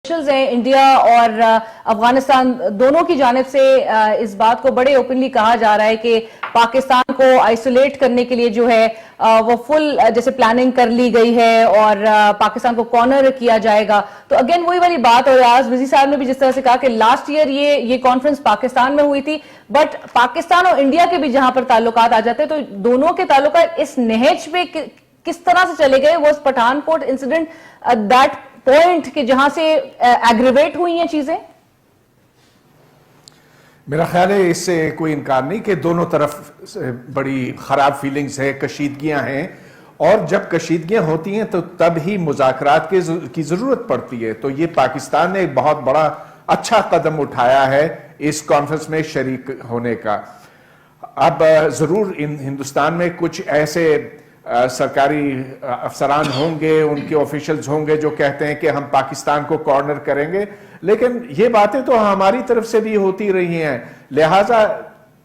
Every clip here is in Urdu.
ہیں انڈیا اور افغانستان دونوں کی جانب سے اس بات کو بڑے اوپنلی کہا جا رہا ہے کہ پاکستان کو آئسولیٹ کرنے کے لیے جو ہے وہ فل جیسے پلاننگ کر لی گئی ہے اور پاکستان کو کارنر کیا جائے گا. تو اگین وہی والی بات, اور آج وزیر صاحب نے بھی جس طرح سے کہا کہ لاسٹ ایئر یہ کانفرنس پاکستان میں ہوئی تھی, بٹ پاکستان اور انڈیا کے بھی جہاں پر تعلقات آ جاتے ہیں تو دونوں کے تعلقات اس نہج پہ کس طرح سے چلے گئے. وہ پٹھان کوٹ انسیڈنٹ دیٹ پوائنٹ کہ جہاں سے ایگریویٹ ہوئی ہیں چیزیں. میرا خیال ہے اس سے کوئی انکار نہیں کہ دونوں طرف بڑی خراب فیلنگز ہے, کشیدگیاں ہیں, اور جب کشیدگیاں ہوتی ہیں تو تب ہی مذاکرات کی ضرورت پڑتی ہے. تو یہ پاکستان نے ایک بہت بڑا اچھا قدم اٹھایا ہے اس کانفرنس میں شریک ہونے کا. اب ضرور ہندوستان میں کچھ ایسے سرکاری افسران ہوں گے, ان کے آفیشلز ہوں گے جو کہتے ہیں کہ ہم پاکستان کو کارنر کریں گے, لیکن یہ باتیں تو ہماری طرف سے بھی ہوتی رہی ہیں. لہٰذا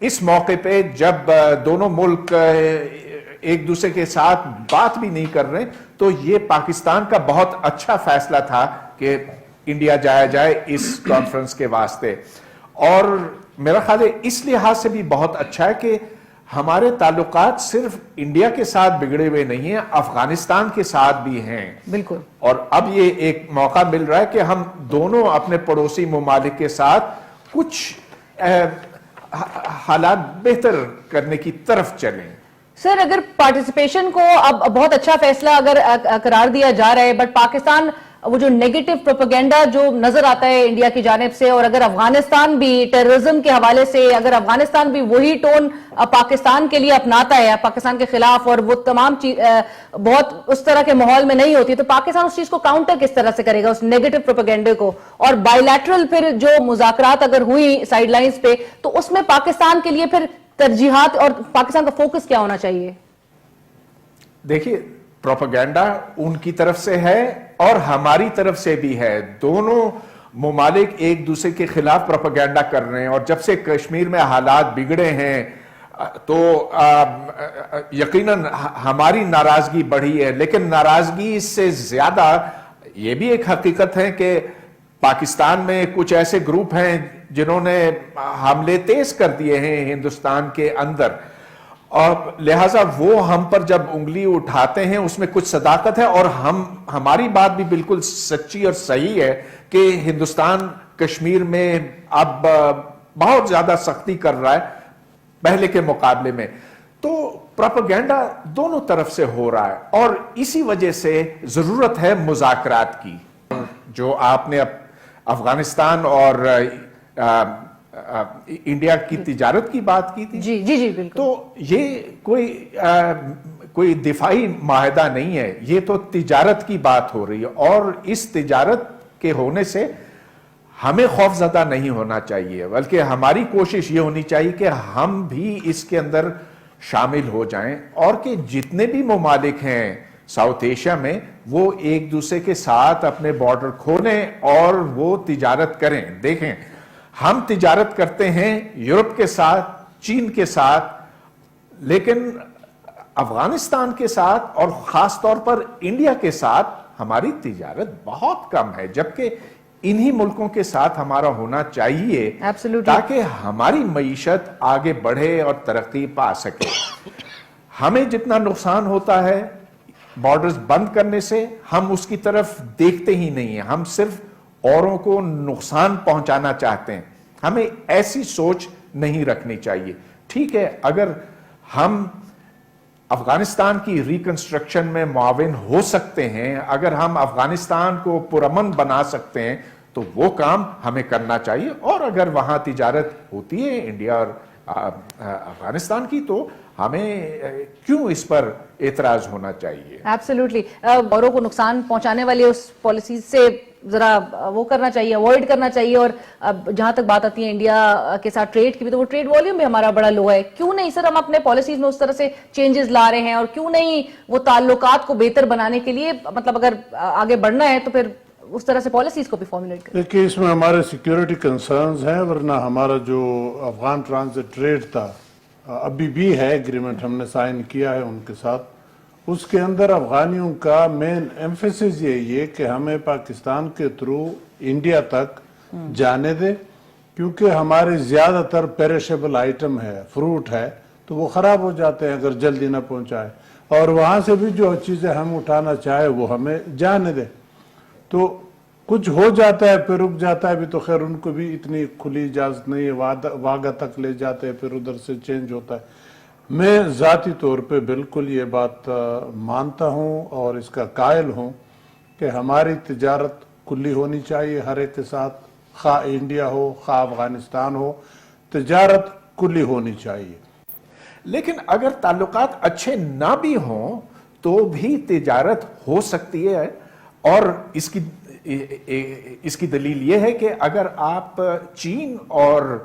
اس موقع پہ جب دونوں ملک ایک دوسرے کے ساتھ بات بھی نہیں کر رہے تو یہ پاکستان کا بہت اچھا فیصلہ تھا کہ انڈیا جایا جائے اس کانفرنس کے واسطے. اور میرا خیال ہے اس لحاظ سے بھی بہت اچھا ہے کہ ہمارے تعلقات صرف انڈیا کے ساتھ بگڑے ہوئے نہیں ہیں, افغانستان کے ساتھ بھی ہیں. بالکل. اور اب یہ ایک موقع مل رہا ہے کہ ہم دونوں اپنے پڑوسی ممالک کے ساتھ کچھ حالات بہتر کرنے کی طرف چلیں. سر, اگر پارٹیسپیشن کو اب بہت اچھا فیصلہ اگر قرار دیا جا رہا ہے, بٹ پاکستان وہ جو نیگیٹو پروپیگنڈا جو نظر آتا ہے انڈیا کی جانب سے, اور اگر افغانستان بھی ٹیررزم کے حوالے سے اگر افغانستان بھی وہی ٹون پاکستان کے لیے اپناتا ہے پاکستان کے خلاف, اور وہ تمام بہت اس طرح کے ماحول میں نہیں ہوتی, تو پاکستان اس چیز کو کاؤنٹر کس طرح سے کرے گا اس نیگیٹو پروپیگنڈے کو. اور بائی لیٹرل پھر جو مذاکرات اگر ہوئی سائیڈ لائنز پہ, تو اس میں پاکستان کے لیے پھر ترجیحات اور پاکستان کا فوکس کیا ہونا چاہیے؟ دیکھیے, پروپیگنڈا ان کی طرف سے ہے اور ہماری طرف سے بھی ہے. دونوں ممالک ایک دوسرے کے خلاف پروپیگنڈا کر رہے ہیں, اور جب سے کشمیر میں حالات بگڑے ہیں تو یقیناً ہماری ناراضگی بڑھی ہے. لیکن ناراضگی سے زیادہ یہ بھی ایک حقیقت ہے کہ پاکستان میں کچھ ایسے گروپ ہیں جنہوں نے حملے تیز کر دیے ہیں ہندوستان کے اندر, اور لہٰذا وہ ہم پر جب انگلی اٹھاتے ہیں اس میں کچھ صداقت ہے. اور ہماری بات بھی بالکل سچی اور صحیح ہے کہ ہندوستان کشمیر میں اب بہت زیادہ سختی کر رہا ہے پہلے کے مقابلے میں. تو پروپیگنڈا دونوں طرف سے ہو رہا ہے, اور اسی وجہ سے ضرورت ہے مذاکرات کی. جو آپ نے افغانستان اور انڈیا کی تجارت کی بات کی تھی, جی جی جی بالکل, تو یہ کوئی دفاعی معاہدہ نہیں ہے, یہ تو تجارت کی بات ہو رہی ہے. اور اس تجارت کے ہونے سے ہمیں خوف زدہ نہیں ہونا چاہیے, بلکہ ہماری کوشش یہ ہونی چاہیے کہ ہم بھی اس کے اندر شامل ہو جائیں, اور کہ جتنے بھی ممالک ہیں ساؤتھ ایشیا میں وہ ایک دوسرے کے ساتھ اپنے بارڈر کھولیں اور وہ تجارت کریں. دیکھیں, ہم تجارت کرتے ہیں یورپ کے ساتھ, چین کے ساتھ, لیکن افغانستان کے ساتھ اور خاص طور پر انڈیا کے ساتھ ہماری تجارت بہت کم ہے, جبکہ انہی ملکوں کے ساتھ ہمارا ہونا چاہیے تاکہ ہماری معیشت آگے بڑھے اور ترقی پا سکے. ہمیں جتنا نقصان ہوتا ہے بارڈرز بند کرنے سے, ہم اس کی طرف دیکھتے ہی نہیں ہیں, ہم صرف اوروں کو نقصان پہنچانا چاہتے ہیں. ہمیں ایسی سوچ نہیں رکھنی چاہیے. ٹھیک ہے, اگر ہم افغانستان کی ریکنسٹرکشن میں معاون ہو سکتے ہیں, اگر ہم افغانستان کو پرامن بنا سکتے ہیں تو وہ کام ہمیں کرنا چاہیے. اور اگر وہاں تجارت ہوتی ہے انڈیا اور افغانستان کی, تو ہمیں کیوں اس پر اعتراض ہونا چاہیے؟ ایبسلیوٹلی. اوروں کو نقصان پہنچانے والی اس پالیسیز سے ذرا وہ کرنا چاہیے, اوائڈ کرنا چاہیے. اور جہاں تک بات آتی ہے انڈیا کے ساتھ ٹریڈ کی بھی, تو وہ ٹریڈ والیوم بھی ہمارا بڑا لو ہے. کیوں نہیں سر ہم اپنے پالیسیز میں اس طرح سے چینجز لا رہے ہیں, اور کیوں نہیں وہ تعلقات کو بہتر بنانے کے لیے, مطلب اگر آگے بڑھنا ہے تو پھر اس طرح سے پالیسیز کو بھی فارمولیٹ کریں؟ دیکھیے, اس میں ہمارے سیکیورٹی کنسرنز ہیں, ورنہ ہمارا جو افغان ٹرانزٹ ٹریڈ تھا ابھی بھی ہے, ایگریمنٹ ہم نے سائن کیا ہے ان کے ساتھ, اس کے اندر افغانیوں کا مین ایمفیسس یہی ہے کہ ہمیں پاکستان کے تھرو انڈیا تک جانے دے، کیونکہ ہمارے زیادہ تر پیریشیبل آئٹم ہے، فروٹ ہے، تو وہ خراب ہو جاتے ہیں اگر جلدی نہ پہنچائے، اور وہاں سے بھی جو چیزیں ہم اٹھانا چاہے وہ ہمیں جانے دے۔ تو کچھ ہو جاتا ہے پھر رک جاتا ہے بھی، تو خیر ان کو بھی اتنی کھلی اجازت نہیں ہے، واگا تک لے جاتے ہیں، پھر ادھر سے چینج ہوتا ہے۔ میں ذاتی طور پہ بالکل یہ بات مانتا ہوں اور اس کا قائل ہوں کہ ہماری تجارت کھلی ہونی چاہیے ہر ایک کے ساتھ، خواہ انڈیا ہو خواہ افغانستان ہو، تجارت کھلی ہونی چاہیے۔ لیکن اگر تعلقات اچھے نہ بھی ہوں تو بھی تجارت ہو سکتی ہے، اور اس کی دلیل یہ ہے کہ اگر آپ چین اور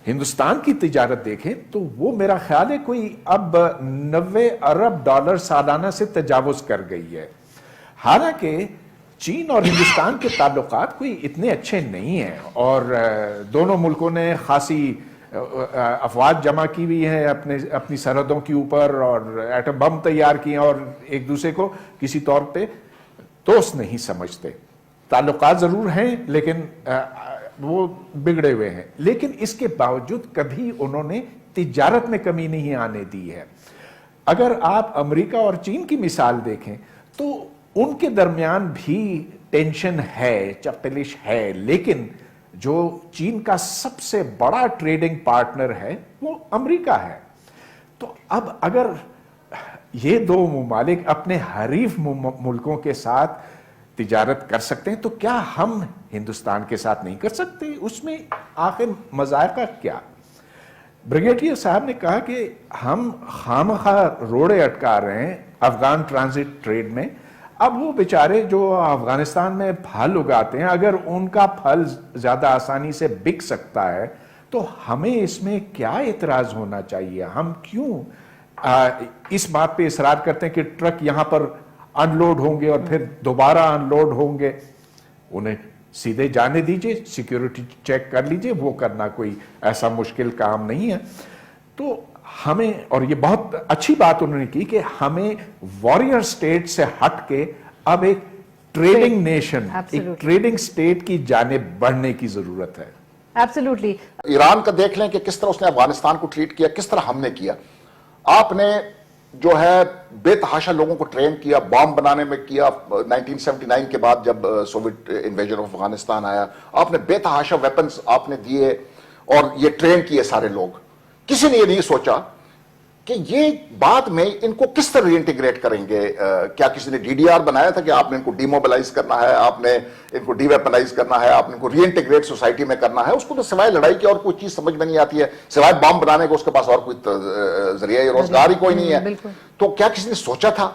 ہندوستان کی تجارت دیکھیں تو وہ میرا خیال ہے کوئی اب 90 ارب ڈالر سالانہ سے تجاوز کر گئی ہے۔ حالانکہ چین اور ہندوستان کے تعلقات کوئی اتنے اچھے نہیں ہیں، اور دونوں ملکوں نے خاصی افواج جمع کی ہوئی ہیں اپنی سرحدوں کے اوپر، اور ایٹم بم تیار کیے ہیں، اور ایک دوسرے کو کسی طور پہ دوست نہیں سمجھتے۔ تعلقات ضرور ہیں لیکن وہ بگڑے ہوئے ہیں، لیکن اس کے باوجود کبھی انہوں نے تجارت میں کمی نہیں آنے دی ہے۔ اگر آپ امریکہ اور چین کی مثال دیکھیں تو ان کے درمیان بھی ٹینشن ہے، چپلش ہے، لیکن جو چین کا سب سے بڑا ٹریڈنگ پارٹنر ہے وہ امریکہ ہے۔ تو اب اگر یہ دو ممالک اپنے حریف ملکوں کے ساتھ تجارت کر سکتے ہیں تو کیا ہم ہندوستان کے ساتھ نہیں کر سکتے؟ اس میں آخر مذائقہ کیا؟ بریگیڈیئر صاحب نے کہا کہ ہم خامخواہ روڑے اٹکا رہے ہیں افغان ٹرانزٹ ٹریڈ میں۔ اب وہ بیچارے جو افغانستان میں پھل اگاتے ہیں، اگر ان کا پھل زیادہ آسانی سے بک سکتا ہے تو ہمیں اس میں کیا اعتراض ہونا چاہیے؟ ہم کیوں اس بات پہ اصرار کرتے ہیں کہ ٹرک یہاں پر ان لوڈ ہوں گے اور پھر دوبارہ ان لوڈ ہوں گے؟ انہیں سیدھے جانے دیجئے، سیکیورٹی چیک کر لیجئے، وہ کرنا کوئی ایسا مشکل کام نہیں ہے۔ تو ہمیں، اور یہ بہت اچھی بات انہوں نے کی کہ ہمیں وارئر سٹیٹ سے ہٹ کے اب ایک ٹریڈنگ نیشن، ایک ٹریڈنگ سٹیٹ کی جانب بڑھنے کی ضرورت ہے۔ ایبسلیوٹلی۔ ایران کا دیکھ لیں کہ کس طرح اس نے افغانستان کو ٹریٹ کیا، کس طرح ہم نے کیا۔ آپ نے جو ہے بے تحاشا لوگوں کو ٹرین کیا، بام بنانے میں کیا۔ 1979 کے بعد جب سوویت انویژن آف افغانستان آیا، آپ نے بے تحاشا ویپنز آپ نے دیے اور یہ ٹرین کیے سارے لوگ۔ کسی نے یہ نہیں سوچا کہ یہ بعد میں ان کو کس طرح ری انٹیگریٹ کریں گے۔ کیا کسی نے ڈی ڈی آر بنایا تھا کہ آپ نے ان کو ڈی موبلائز کرنا ہے، آپ نے ان کو ڈی ویپنائز کرنا ہے، آپ نے ان کو ری انٹیگریٹ سوسائٹی میں کرنا ہے؟ اس کو تو سوائے لڑائی کی اور کوئی چیز سمجھ میں نہیں آتی ہے، سوائے بام بنانے کو اس کے پاس اور کوئی ذریعہ روزگار ہی کوئی نہیں ہے۔ تو کیا کسی نے سوچا تھا؟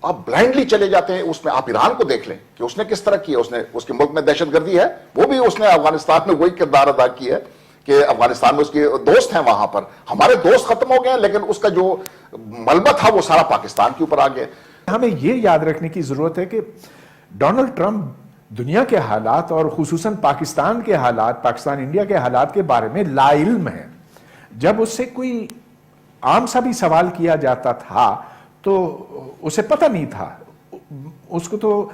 آپ بلائنڈلی چلے جاتے ہیں اس میں۔ آپ ایران کو دیکھ لیں کہ اس نے کس طرح کیا، اس کے ملک میں دہشت گردی ہے، وہ بھی اس نے افغانستان میں وہی کردار ادا کیا ہے کہ افغانستان میں اس کے دوست ہیں، وہاں پر ہمارے دوست ختم ہو گئے ہیں، لیکن اس کا جو ملبہ تھا وہ سارا پاکستان کے اوپر آ گیا۔ ہمیں یہ یاد رکھنے کی ضرورت ہے کہ ڈونلڈ ٹرمپ دنیا کے حالات اور خصوصاً پاکستان کے حالات، پاکستان انڈیا کے حالات کے بارے میں لا علم ہے۔ جب اس سے کوئی عام سا بھی سوال کیا جاتا تھا تو اسے پتہ نہیں تھا، اس کو تو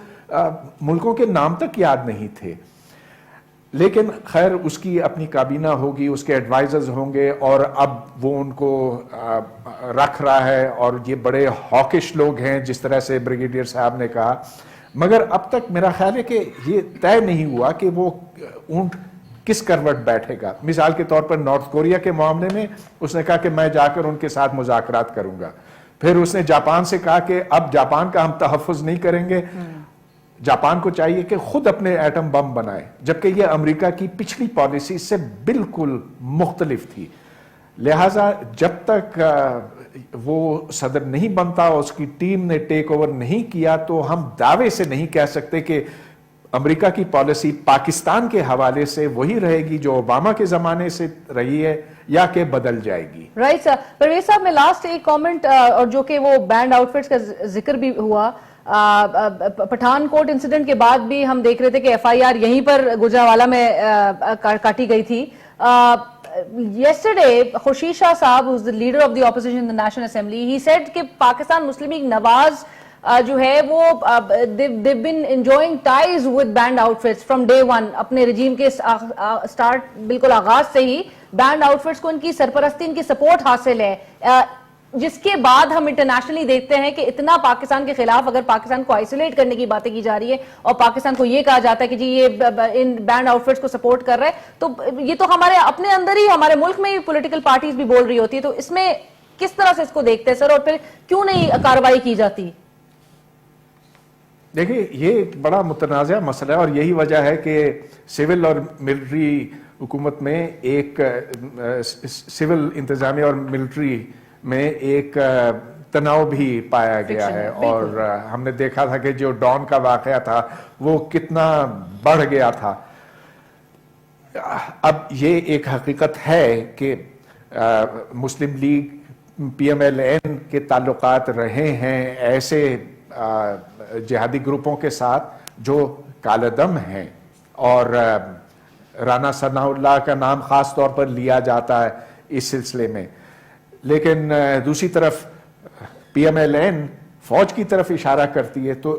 ملکوں کے نام تک یاد نہیں تھے۔ لیکن خیر اس کی اپنی کابینہ ہوگی، اس کے ایڈوائزرز ہوں گے، اور اب وہ ان کو رکھ رہا ہے، اور یہ بڑے ہاکش لوگ ہیں جس طرح سے بریگیڈیئر صاحب نے کہا۔ مگر اب تک میرا خیال ہے کہ یہ طے نہیں ہوا کہ وہ اونٹ کس کروٹ بیٹھے گا۔ مثال کے طور پر نارتھ کوریا کے معاملے میں اس نے کہا کہ میں جا کر ان کے ساتھ مذاکرات کروں گا۔ پھر اس نے جاپان سے کہا کہ اب جاپان کا ہم تحفظ نہیں کریں گے، جاپان کو چاہیے کہ خود اپنے ایٹم بم بنائے، جبکہ یہ امریکہ کی پچھلی پالیسی سے بالکل مختلف تھی۔ لہٰذا جب تک وہ صدر نہیں بنتا، اس کی ٹیم نے ٹیک اوور نہیں کیا، تو ہم دعوے سے نہیں کہہ سکتے کہ امریکہ کی پالیسی پاکستان کے حوالے سے وہی رہے گی جو اوباما کے زمانے سے رہی ہے، یا کہ بدل جائے گی۔ رائٹ سر، پرویز صاحب میں لاسٹ ایک کامنٹ، اور جو کہ وہ بینڈ آؤٹ فٹس کا ذکر بھی ہوا، پٹھان کوٹ انسیڈنٹ کے بعد بھی ہم دیکھ رہے تھے کہ ایف آئی آر یہیں پر گجرانوالہ میں کاٹی گئی تھی۔ yesterday, Khurshid Shah Saab, who's the leader of the opposition in the National Assembly, he said کہ پاکستان مسلم لیگ نواز جو ہے وہ they've been enjoying ties with banned outfits from day one. اپنے رجیم کے سٹارٹ بالکل آغاز سے ہی بینڈ آؤٹ فٹس کو ان کی سرپرستی، ان کی سپورٹ حاصل ہے، جس کے بعد ہم انٹرنیشنلی دیکھتے ہیں کہ اتنا پاکستان کے خلاف اگر پاکستان کو آئسولیٹ کرنے کی باتیں کی جا رہی ہے اور پاکستان کو یہ کہا جاتا ہے کہ جی یہ ان بینڈ آؤٹ فٹس کو سپورٹ کر رہا ہے، تو یہ تو ہمارے اپنے اندر ہی، ہمارے ملک میں ہی پولیٹیکل پارٹیز بھی بول رہی ہوتی ہے. تو اس میں کس طرح سے اس کو دیکھتے ہیں سر، اور پھر کیوں نہیں کارروائی کی جاتی؟ دیکھیے یہ بڑا متنازع مسئلہ ہے، اور یہی وجہ ہے کہ سول اور ملٹری حکومت میں ایک سول انتظامیہ اور ملٹری میں ایک تناؤ بھی پایا گیا ہے. اور ہم نے دیکھا تھا کہ جو ڈان کا واقعہ تھا وہ کتنا بڑھ گیا تھا. اب یہ ایک حقیقت ہے کہ Muslim League P M L N کے تعلقات رہے ہیں ایسے جہادی گروپوں کے ساتھ جو کالے دم ہیں، اور رانا ثناء اللہ کا نام خاص طور پر لیا جاتا ہے اس سلسلے میں. لیکن دوسری طرف پی ایم ایل این فوج کی طرف اشارہ کرتی ہے. تو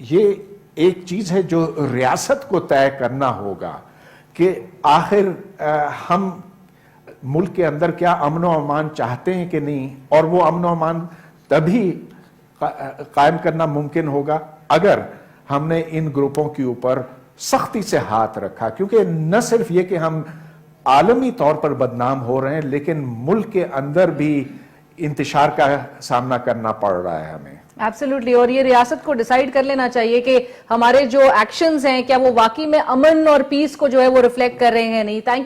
یہ ایک چیز ہے جو ریاست کو طے کرنا ہوگا کہ آخر ہم ملک کے اندر کیا امن و امان چاہتے ہیں کہ نہیں، اور وہ امن و امان تبھی قائم کرنا ممکن ہوگا اگر ہم نے ان گروپوں کے اوپر سختی سے ہاتھ رکھا. کیونکہ نہ صرف یہ کہ ہم عالمی طور پر بدنام ہو رہے ہیں، لیکن ملک کے اندر بھی انتشار کا سامنا کرنا پڑ رہا ہے ہمیں. ایبسلیوٹلی. اور یہ ریاست کو ڈیسائیڈ کر لینا چاہیے کہ ہمارے جو ایکشنز ہیں کیا وہ واقعی میں امن اور پیس کو جو ہے وہ ریفلیکٹ کر رہے ہیں نہیں. تھینک